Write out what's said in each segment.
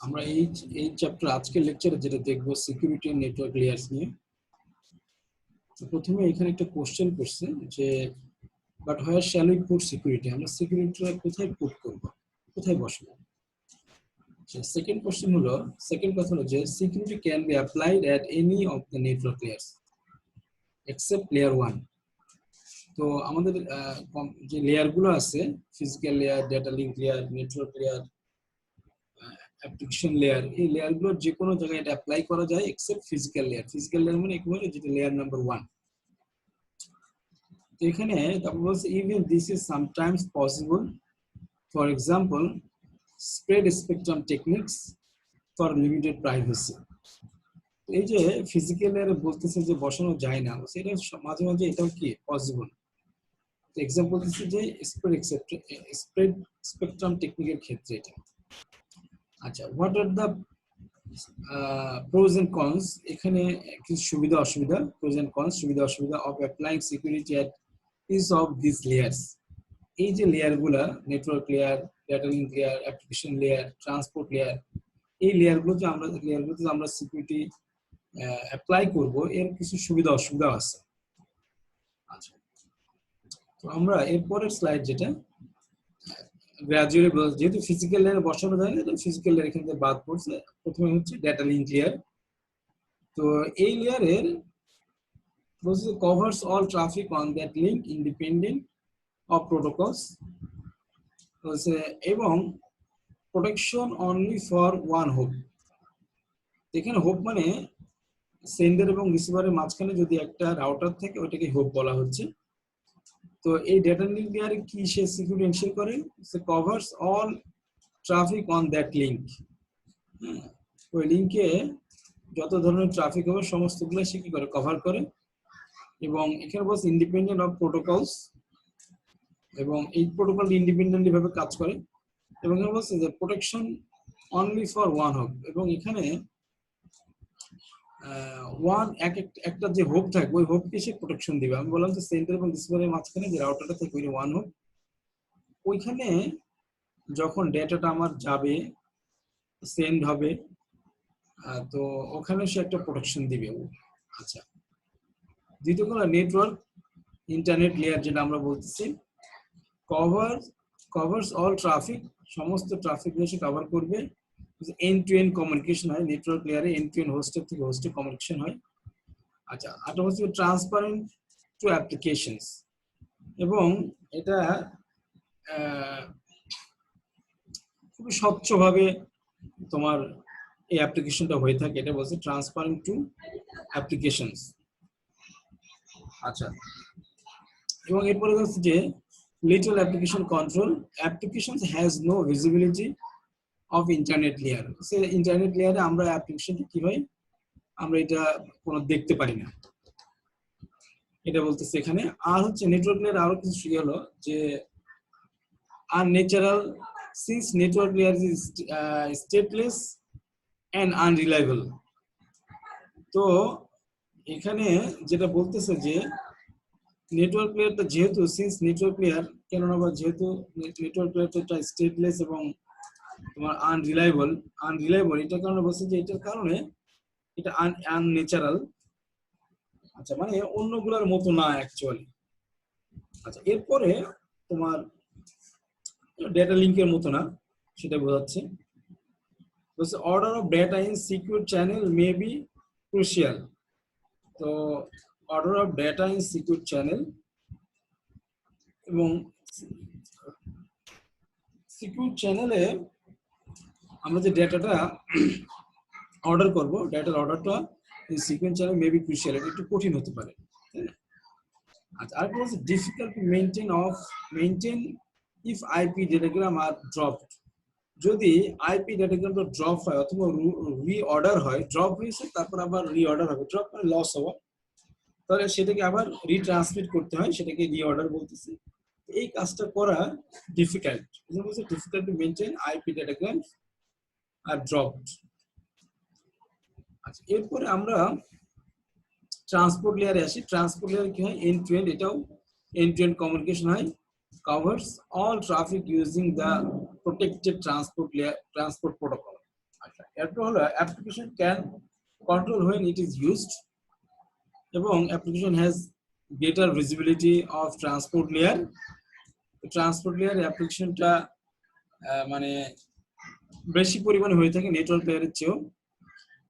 আমরা এই চ্যাপ্টার আজকের লেকচারে যেটা দেখব সিকিউরিটি নেটওয়ার্ক লেয়ার্স নিয়ে। তো প্রথমে এখানে একটা কোশ্চেন করছে যে but where shall we put security, আমরা সিকিউরিটিটা কোথায় পুট করব, কোথায় বসাবো। সেকেন্ড কোশ্চেন হলো, সেকেন্ড কথা হলো যে security can be applied at any of the network layers except layer 1। তো আমাদের যে লেয়ারগুলো আছে, physical layer, data link layer, network layer, application layer, এই লেয়ারগুলোর যে কোনো জায়গায় এটা অ্যাপ্লাই করা যায় except physical layer. Physical layer মানে একেবারে যেটা লেয়ার নাম্বার 1। তো এখানে তারপর বলছে even this is sometimes possible, for example spread spectrum techniques for limited privacy. এই যে ফিজিক্যাল লেয়ারে বলতেছে যে বসানো যায় না, সেটা মাঝে মাঝে এটাও কি পসিবল। এক্সাম্পল দিচ্ছে যে স্প্রেড স্পেকট্রাম টেকনিকের ক্ষেত্রে এটা। আচ্ছা, what are the pros and cons, এখানে কিছু সুবিধা অসুবিধা, প্রোজ এন্ড কনস, সুবিধা অসুবিধা of applying security at each of this layers. এই যে লেয়ারগুলা, network layer, data link layer, application layer, transport layer, এই লেয়ারগুলোতে আমরা সিকিউরিটি অ্যাপ্লাই করব, এর কিছু সুবিধা অসুবিধা আছে। আচ্ছা, তো আমরা এরপরের স্লাইড যেটা গ্রাজুয়ালি, যেহেতু ফিজিক্যাল লেয়ার বসানো যায় না, ফিজিক্যাল লেয়ার এখান থেকে বাদ পড়ছে। প্রথমে হচ্ছে ডেটা লিঙ্ক লেয়ার। তো এই লেয়ারের covers all traffic on that link independent of protocols, এবং protection only for one hop. এখানে হোপ মানে সেন্ডার এবং রিসিভারের মাঝখানে যদি একটা রাউটার থাকে, ওটাকে হোপ বলা হচ্ছে। তো এই ডেটা লিঙ্ক লেয়ারে কি সে সিকিউরিটি এনশিওর করে, সে covers all traffic on that link. ওই লিঙ্কে যত ধরনের ট্রাফিক হবে সমস্তগুলো সে কি করে, কভার করে। এবং এখানে বলছে ইন্ডিপেন্ডেন্ট অফ প্রোটোকলস, এবং এই প্রোটোকল ইন্ডিপেন্ডেন্টলি ভাবে কাজ করে। এবং এখানে বলছে যে protection only for one hope, এবং এখানে একটা যে হোপ থাকবে ওই হোপকে সে প্রোটেকশন দিবে। আমি বললাম যে সেন্টার এবং রিসিভারের মাঝখানে যে রাউটারটা থাকে ওই ওয়ান হোপ, ওইখানে যখন ডেটাটা আমার যাবে, সেন্ড হবে, তো ওখানে সে একটা প্রোটেকশন দিবে। আচ্ছা, দ্বিতীয় হলো নেটওয়ার্ক ইন্টারনেট লেয়ার, যেটা আমরা বলতেছি কভারস অল ট্রাফিক, সমস্ত ট্রাফিক সে কভার করবে। এন্ড টু এন্ড কমিউনিকেশন হয় নেটওয়ার্ক লেয়ারে, এন্ড টু এন্ড হোস্টের থেকে হোস্টে কমিউনিকেশন হয়। আচ্ছা, আরেকটা হচ্ছে ট্রান্সপারেন্ট টু অ্যাপ্লিকেশনস, এবং এটা খুবই স্বচ্ছভাবে তোমার এই অ্যাপ্লিকেশনটা হয়ে থাকে। এটা বলছে ট্রান্সপারেন্ট টু অ্যাপ্লিকেশনস। আচ্ছা, এবং এরপরে হচ্ছে যে little application control, application has no visibility of internet layer. সে ইন্টারনেট লেয়ারে আমরা অ্যাপ্লিকেশনটা কি হয়, আমরা এটা কোনো দেখতে পারি না, এটা বলতেছে এখানে। আর হচ্ছে নেটওয়ার্ক লেয়ার আরো কিছু সুবিধা হলো যে unnatural, since network layer is stateless and unreliable. তো এখানে যেটা বলতেছে যে নেটওয়ার্ক লেয়ারটা যেহেতু, সিন্স নেটওয়ার্ক লেয়ার, কেননা যেহেতু নেটওয়ার্ক লেয়ারটা স্টেটলেস এবং তোমার আনরিলায়েবল, এটার কারণে বলছে যে এটার কারণে এটা আনন্যাচারাল। আচ্ছা, মানে অন্যগুলোর মতো না অ্যাকচুয়ালি। আচ্ছা, এরপরে তোমার ডেটা লিঙ্কের মতো না, সেটা বোঝাচ্ছে। বলছে order of data in secure channel may be crucial. তো order of data in secure channel, এবং সিকিউর চ্যানেলে আমরা যে ডেটাটা অর্ডার করব, ডেটার অর্ডারটা এই secure channel may be crucial, এটা একটু কঠিন হতে পারে। আচ্ছা, আরেকটা হচ্ছে difficult to maintain if IP datagram are dropped. যদি আইপি ডেটাগ্রামটা ড্রপ হয় অথবা রিঅর্ডার হয়, ড্রপ হয়েছে তারপর আবার রিঅর্ডার হবে, ড্রপ মানে লস হওয়া, তাহলে সেটাকে আবার রিট্রান্সমিট করতে হয়, সেটাকে রিঅর্ডার বলতেছে। এই কাজটা করা difficult, difficult to maintain IP datagram are dropped. আচ্ছা, এরপরে আমরা ট্রান্সপোর্ট লেয়ারে আসি। ট্রান্সপোর্ট লেয়ার কি হয়, এন্ড টু এন্ড, এটাও এন্ড টু এন্ড কমিউনিকেশন হয়। covers all traffic using the protected transport protocol. এরপর হলো application can control when it is used এবং application has greater visibility of transport layer. Transport layer অ্যাপ্লিকেশনটা মানে বেশি পরিমাণে হয়ে থাকে নেটওয়ার্ক লেয়ারের চেয়েও।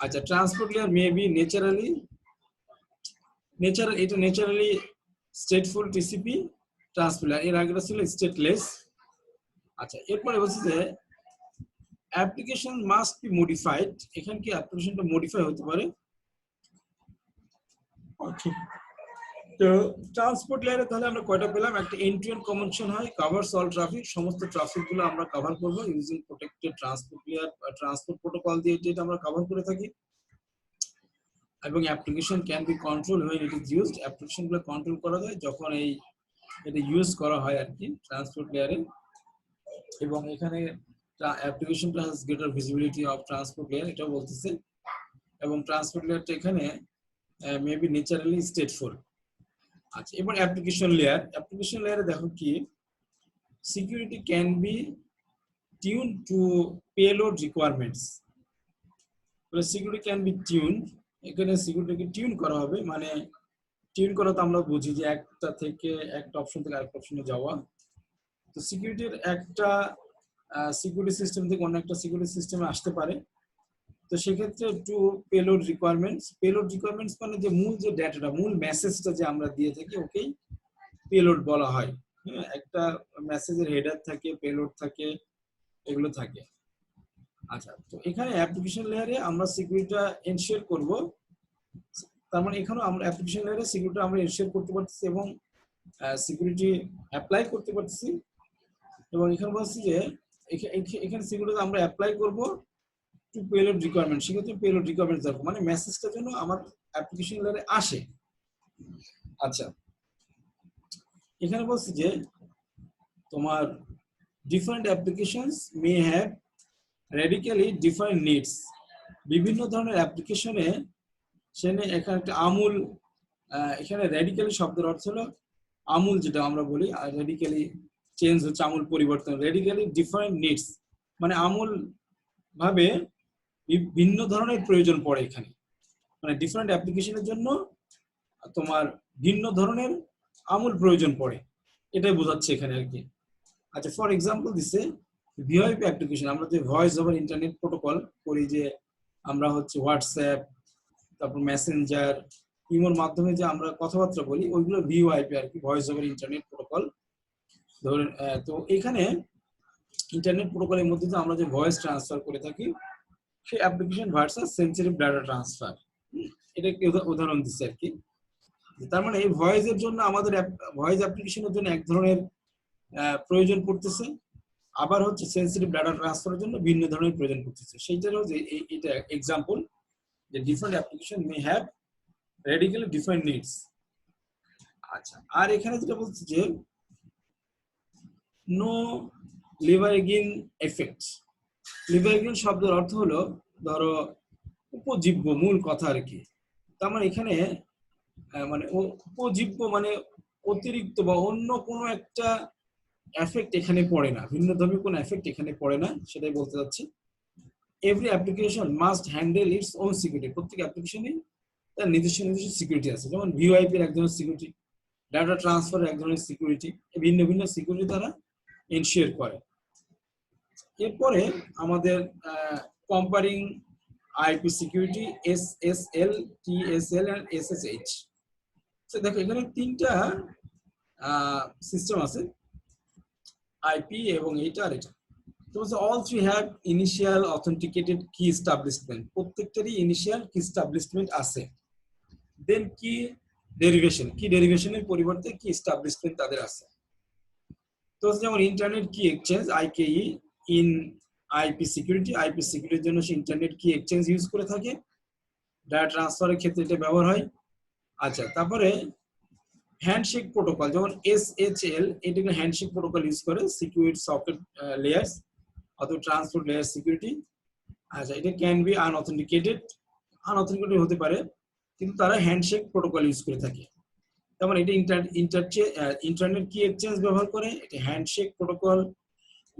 আচ্ছা, transport layer may be naturally stateful TCP transport layer, এর আগেটা ছিল স্টেটলেস। আচ্ছা, এরপরে বলছি যে অ্যাপ্লিকেশন মাস্ট বি মডিফাইড, এখানে কি অ্যাপ্লিকেশনটা মডিফাই হতে পারে। তো ট্রান্সপোর্ট লেয়ারে তাহলে আমরা কয়টা পেলাম, একটা এন্ড টু এন্ড কমিউনিকেশন হয়, কভারস অল ট্রাফিক, সমস্ত ট্রাফিক গুলো আমরা কভার করব using protected transport layer, transport protocol দিয়ে যেটা আমরা কভার করে থাকি। এবং application can be control when it is used, application গুলো কন্ট্রোল করা যায় যখন এটা ইউজ করা হয় আর কি ট্রান্সপোর্ট লেয়ারে। এবং এখানে অ্যাপ্লিকেশনটা has greater visibility of transport layer, এটাও বলতেছে। এবং ট্রান্সপোর্ট লেয়ারটা এখানে মেবি ন্যাচারালি স্টেটফুল। আচ্ছা, এবার অ্যাপ্লিকেশন লেয়ারে দেখো কি security can be tune to payload requirements. Security can be tune, এখানে সিকিউরিটিকে টিউন করা হবে, মানে টিউন করা তো আমরা বুঝি যে একটা অপশন থেকে আরেকটা অপশনে যাওয়া। তো সিকিউরিটির একটা সিকিউরিটি সিস্টেম থেকে অন্য একটা সিকিউরিটি সিস্টেমে আসতে পারে। তো সেক্ষেত্রে টু পেলোড রিকোয়ারমেন্টস মানে যে মূল যে ডাটাটা, মূল মেসেজটা যে আমরা দিয়ে থাকি ওকেই পেলোড বলা হয়। হ্যাঁ, একটা মেসেজের হেডার থাকে, পেলোড থাকে, এগুলো থাকে। আচ্ছা, তো এখানে অ্যাপ্লিকেশন লেয়ারে আমরা সিকিউরিটিটা এনশিওর করব। তার মানে এখানেও আমরা অ্যাপ্লিকেশন লেয়ারে সিকিউরিটি আমরা এনশিওর করতে পারতেছি এবং সিকিউরিটি অ্যাপ্লাই করতে পারতেছি। এবং এখানে বলছি যে এখানে সিকিউরিটি আমরা অ্যাপ্লাই করব টু পেলোড রিকোয়ারমেন্ট, সেক্ষেত্রে পেলোড রিকোয়ারমেন্ট দেখো মানে মেসেজটা যেন আমার অ্যাপ্লিকেশন লেয়ারে আসে। আচ্ছা, এখানে বলছি যে তোমার different applications may have radically different needs, বিভিন্ন ধরনের অ্যাপ্লিকেশনে সেখানে এখানে একটা আমূল, এখানে রেডিক্যালি শব্দের অর্থ হলো আমূল, যেটা আমরা বলি, আর রেডিক্যালি চেঞ্জ হচ্ছে আমূল পরিবর্তন। রেডিক্যালি ডিফারেন্ট নিডস মানে আমূল ভাবে ভিন্ন ধরনের প্রয়োজন পড়ে এখানে, মানে ডিফারেন্ট অ্যাপ্লিকেশনের জন্য তোমার ভিন্ন ধরনের আমূল প্রয়োজন পড়ে, এটাই বোঝাচ্ছে এখানে আর কি। আচ্ছা, ফর এক্সাম্পল দিছে ভিওআইপি অ্যাপ্লিকেশন, আমরা যে ভয়েস ওভার ইন্টারনেট প্রোটোকল করি, যে আমরা হচ্ছে হোয়াটসঅ্যাপ, তারপর মেসেঞ্জার, ইমোর মাধ্যমে যে আমরা কথাবার্তা বলি, ওইগুলো ভিওআইপি আর কি, ভয়েস ওভার ইন্টারনেট প্রোটোকল। ধরেন তো এখানে ইন্টারনেট প্রোটোকলের মধ্যে যে আমরা যে ভয়েস ট্রান্সফার করে থাকি, সেই application versus sensitive data transfer, এটা একটি উদাহরণ দিচ্ছে আর কি। তার মানে এই ভয়েসের জন্য আমাদের ভয়েস অ্যাপ্লিকেশনের জন্য এক ধরনের প্রয়োজন পড়তেছে, আবার হচ্ছে সেন্সিটিভ ডাটা ট্রান্সফারের জন্য ভিন্ন ধরনের প্রয়োজন পড়তেছে। সেইটার হচ্ছে এটা এক্সাম্পল যে different application may have radically different needs. আচ্ছা, আর এখানে যেটা বলছে যে নো লিভারগিন এফেক্ট, লিভারগিন শব্দের অর্থ হলো ধরো উপজীব্য, মূল কথা আর কি। তার মানে এখানে মানে উপজীব্য মানে অতিরিক্ত বা অন্য কোনো একটা এফেক্ট এখানে পড়ে না, ভিন্নধর্মী কোনো এফেক্ট এখানে পড়ে না, সেটাই বলতে যাচ্ছি। Every application must handle its own security, প্রত্যেক অ্যাপ্লিকেশনে তার নিজস্ব সিকিউরিটি আছে, যেমন ভিওআইপি এর এক ধরনের সিকিউরিটি, ডাটা ট্রান্সফার এক ধরনের সিকিউরিটি, ভিন্ন ভিন্ন সিকিউরিটি তারা এনশিওর করে। এরপরে আমাদের comparing IP security, SSL, TSL and SSH. দেখো এখানে তিনটা সিস্টেম আছে, আইপি এবং এইটা আর এটা। তো all three have initial authenticated কি এস্টাবলিশমেন্ট, প্রত্যেকটারই ইনিশিয়াল কি এস্টাবলিশমেন্ট আছে। দেন কি ডেরিভেশনের পরিবর্তে কি এস্টাবলিশমেন্ট তাদের আছে। তো যেমন ইন্টারনেট কি এক্সচেঞ্জ, আইকেই, ইন আইপি সিকিউরিটির জন্য সে ইন্টারনেট কি এক্সচেঞ্জ ইউজ করে থাকে, ডাটা ট্রান্সফারের ক্ষেত্রে এটা ব্যবহার হয়। আচ্ছা, তারপরে হ্যান্ডশেক প্রোটোকল, যেমন এসএইচএল, এটাকে হ্যান্ডশেক প্রোটোকল ইউজ করে সিকিউর সকেট লেয়ার্স অথবা ট্রান্সপোর্ট লেয়ার সিকিউরিটি। আচ্ছা, এটা ক্যান বি আনঅথেন্টিকেটেড হতে পারে, কিন্তু তারা হ্যান্ডশেক প্রোটোকল ইউজ করে থাকে। যেমন এটা ইন্টারনেট কি এক্সচেঞ্জ ব্যবহার করে, এটা হ্যান্ডশেক প্রোটোকল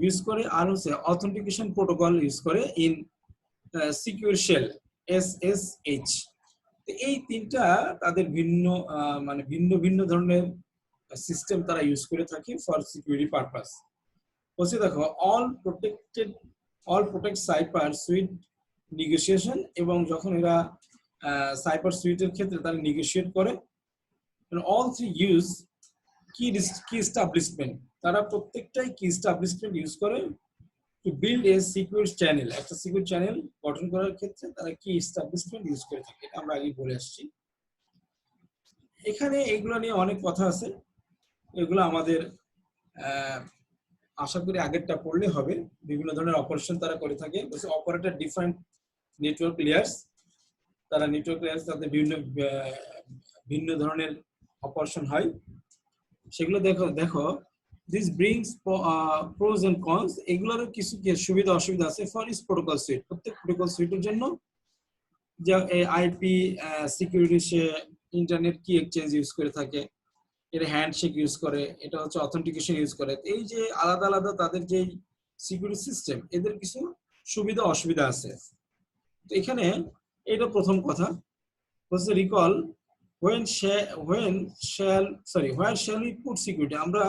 ইউজ করে, আর হচ্ছে অথেন্টিকেশন প্রোটোকল ইউজ করে ইন সিকিউর শেল SSH। এই তিনটা তাদের ভিন্ন মানে ভিন্ন ভিন্ন ধরনের সিস্টেম তারা ইউজ করে থাকে ফর সিকিউরিটি পারপাস। বলছি দেখো অল প্রোটেক্ট সাইপার সুইট নেগোসিয়েশন, এবং যখন এরা সাইপার সুইটের ক্ষেত্রে তারা নেগোসিয়েট করে, অল থ্রি ইউজ কি এস্টাবলিশমেন্ট, তারা প্রত্যেকটাই কি এস্টাবলিশমেন্ট ইউজ করে to build a secure channel, একটা সিকিউর চ্যানেল গঠন করার ক্ষেত্রে তারা কি এস্টাবলিশমেন্ট ইউজ করে থাকে, এটা আমরা আগে বলে আসছি। এখানে এগুলো নিয়ে অনেক কথা আছে, এগুলো আমাদের আশা করি আগেরটা পড়লে হবে। বিভিন্ন ধরনের অপারেশন তারা করে থাকে, অপারেটর ডিফারেন্ট নেটওয়ার্ক লেয়ার্স, তারা নেটওয়ার্ক লেয়ার্স তাদের ভিন্ন ধরনের অপারেশন হয়, সেগুলো দেখো this brings pros and cons, এগুলোরও কিছু সুবিধা অসুবিধা আছে ফর ইস প্রোটোকল সুইট। প্রত্যেক প্রোটোকল সুইটের জন্য যে আইপি সিকিউরিটি, সে ইন্টারনেট কি এক্সচেঞ্জ ইউজ করে থাকে, এটা হ্যান্ডশেক ইউজ করে, এটা হচ্ছে অথেন্টিকেশন ইউজ করে। এই যে আলাদা আলাদা তাদের যে সিকিউরিটি সিস্টেম, এদের কিছু সুবিধা অসুবিধা আছে। তো এখানে এটা প্রথম কথা হচ্ছে recall where shall we put security, আমরা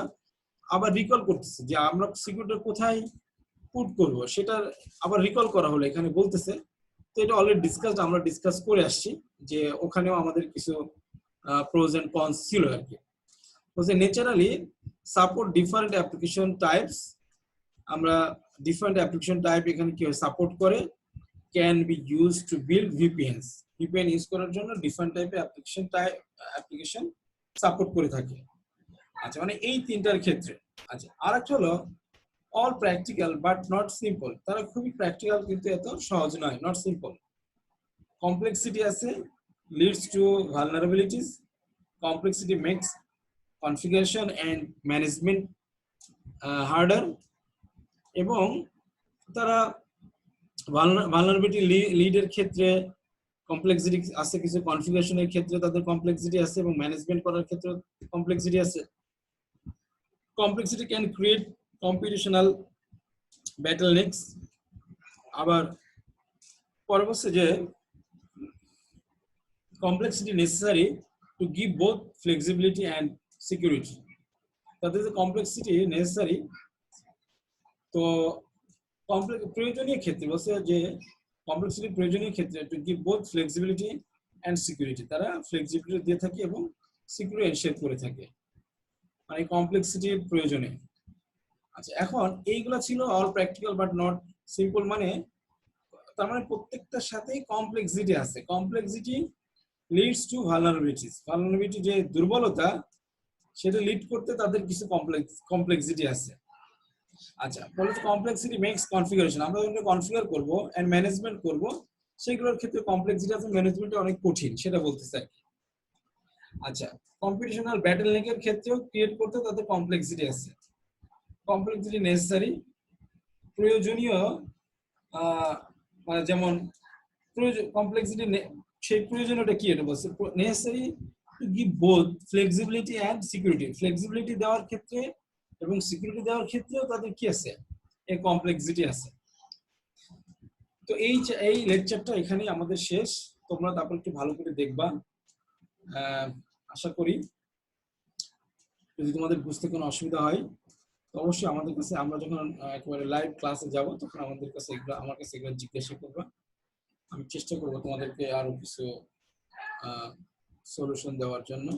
আবার রিকল করতেছি যে আমরা সিকিউরিটি কোথায় পুট করব, সেটা আবার রিকল করা হলো এখানে বলতেছে। তো এটা অলরেডি আমরা ডিসকাস করে আসছি যে ওখানেও আমাদের কিছু প্রোজ এন্ড কনস ছিল আর কি। বলছে naturally support different application types, আমরা ডিফারেন্ট অ্যাপ্লিকেশন টাইপ এখানে কি সাপোর্ট করে, can be use to build VPNs, VPN use করার জন্য ডিফারেন্ট টাইপের অ্যাপ্লিকেশন সাপোর্ট করে থাকে। আচ্ছা, মানে এই তিনটার ক্ষেত্রে। আচ্ছা, আরেকটা হলো all practical but not simple, তারা খুবই প্র্যাকটিক্যাল কিন্তু এত সহজ নয়, নট সিম্পল। কমপ্লেক্সিটি আছে, leads to vulnerabilities, complexity makes configuration and management harder, এবং তারা ভালনারেবিলিটি লিডের ক্ষেত্রে কমপ্লেক্সিটি আছে, কিছু কনফিগারেশনের ক্ষেত্রে তাদের কমপ্লেক্সিটি আছে, এবং ম্যানেজমেন্ট করার ক্ষেত্রে কমপ্লেক্সিটি আছে। কমপ্লেক্সিটি ক্যান ক্রিয়েট কম্পিটিশনাল ব্যাটলনেক্স, আবার পরবর্তী যে complexity necessary to give both flexibility and security, তাদের যে কমপ্লেক্সিটি নেসেসারি, তো প্রয়োজনীয় ক্ষেত্রে বলছে যে কমপ্লেক্সিটি প্রয়োজনীয় ক্ষেত্রে two give both flexibility and security, তারা ফ্লেক্সিবিলিটি দিয়ে থাকে এবং সিকিউরিটি এনশিওর করে থাকে, মানে কমপ্লেক্সিটির প্রয়োজনে। আচ্ছা, এখন এইগুলা ছিল all practical but not simple, মানে তার মানে প্রত্যেকটার সাথেই কমপ্লেক্সিটি আছে। Complexity Leeds to vulnerabilities, vulnerability যে দুর্বলতা সেটা লিড করতে তাদের কিছু কমপ্লেক্সিটি আছে। আচ্ছা, বলে কমপ্লেক্সিটি মেক্স কনফিগারেশন, আমরা যখন কনফিগার করব এন্ড ম্যানেজমেন্ট করব, সেগুলোর ক্ষেত্রে কমপ্লেক্সিটি আছে, ম্যানেজমেন্ট অনেক কঠিন, সেটা বলতে চাই। আচ্ছা, কম্পিটিশনাল ব্যাটলনেকের ক্ষেত্রেও ক্রিয়েট করতে তাদের কমপ্লেক্সিটি আছে। কমপ্লেক্সিটি নেসেসারি, প্রয়োজনীয়, মানে যেমন কমপ্লেক্সিটি সেই প্রয়োজনীয়টা কি, এটা বলছে necessary to give both flexibility and security, flexibility দেওয়ার ক্ষেত্রে এবং সিকিউরিটি দেওয়ার ক্ষেত্রেও তাদের কি আছে, এই কমপ্লেক্সিটি আছে। তো এই লেকচারটা এখানেই আমাদের শেষ, তোমরা তারপর একটু ভালো করে দেখবা। আশা করি যদি তোমাদের বুঝতে কোনো অসুবিধা হয় তো অবশ্যই আমাদের কাছে, আমরা যখন একেবারে লাইভ ক্লাসে যাব তখন আমাদের কাছে আমার কাছে এগুলো জিজ্ঞাসা করবা, আমি চেষ্টা করবো তোমাদেরকে আরো কিছু সলিউশন দেওয়ার জন্য।